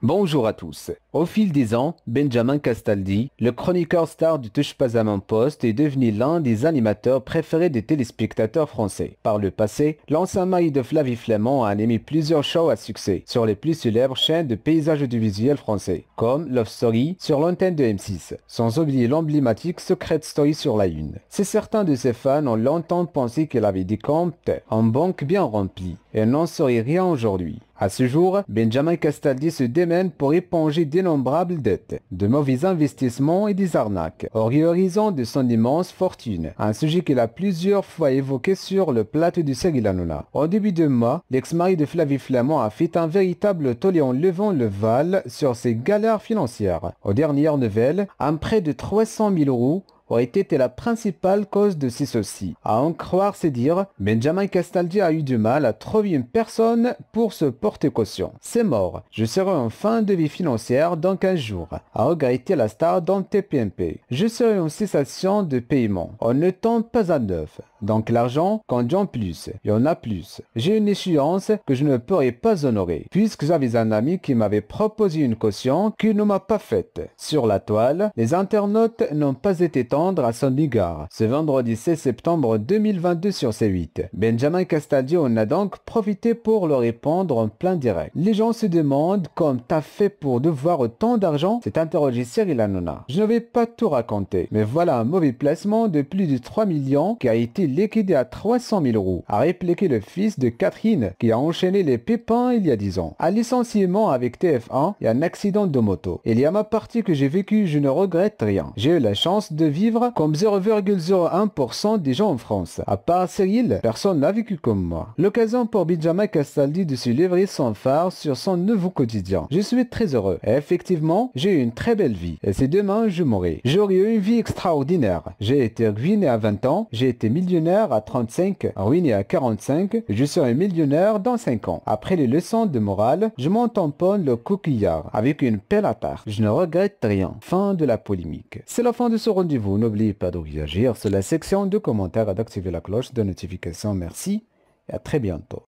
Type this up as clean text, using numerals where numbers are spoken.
Bonjour à tous. Au fil des ans, Benjamin Castaldi, le chroniqueur star du Touche pas à mon poste, est devenu l'un des animateurs préférés des téléspectateurs français. Par le passé, l'ancien mari de Flavie Flament a animé plusieurs shows à succès sur les plus célèbres chaînes de paysages audiovisuels français, comme Love Story sur l'antenne de M6, sans oublier l'emblématique Secret Story sur la Une. C'est certains de ses fans ont longtemps pensé qu'il avait des comptes en banque bien remplis et n'en saurait rien aujourd'hui. À ce jour, Benjamin Castaldi se démène pour éponger d'innombrables dettes, de mauvais investissements et des arnaques, orgueillisant de son immense fortune, un sujet qu'il a plusieurs fois évoqué sur le plateau de Cyril Hanouna. Au début de mois, l'ex-mari de Flavie Flament a fait un véritable tollé en levant le voile sur ses galères financières. Aux dernières nouvelles, un prêt de 300 000 euros aurait été la principale cause de ces soucis. À en croire ses dires, Benjamin Castaldi a eu du mal à trouver une personne pour se porter caution. C'est mort, je serai en fin de vie financière dans 15 jours, a regretté la star dans TPMP. Je serai en cessation de paiement. On ne tombe pas à neuf. Donc l'argent, quand il y en plus, il y en a plus. J'ai une échéance que je ne pourrai pas honorer, puisque j'avais un ami qui m'avait proposé une caution qu'il ne m'a pas faite. Sur la toile, les internautes n'ont pas été tendres à son égard. Ce vendredi 16 septembre 2022 sur C8, Benjamin Castaldi en a donc profité pour leur répondre en plein direct. Les gens se demandent comment t'as fait pour devoir autant d'argent, s'est interrogé Cyril Hanouna. Je ne vais pas tout raconter, mais voilà un mauvais placement de plus de 3 millions qui a été liquidé à 300 000 euros, a répliqué le fils de Catherine qui a enchaîné les pépins il y a 10 ans. Un licenciement avec TF1 et un accident de moto. Il y a ma partie que j'ai vécue, je ne regrette rien. J'ai eu la chance de vivre comme 0,01% des gens en France. À part Cyril, personne n'a vécu comme moi. L'occasion pour Benjamin Castaldi de se livrer sans phare sur son nouveau quotidien. Je suis très heureux. Et effectivement, j'ai eu une très belle vie. Et si demain je mourais, j'aurais eu une vie extraordinaire. J'ai été ruiné à 20 ans, j'ai été millionnaire à 35, ruiné à 45, je serai millionnaire dans 5 ans. Après les leçons de morale, je m'en tamponne le coquillard avec une pelle à tarte. Je ne regrette rien. Fin de la polémique. C'est la fin de ce rendez-vous. N'oubliez pas de réagir sur la section de commentaires et d'activer la cloche de notification. Merci et à très bientôt.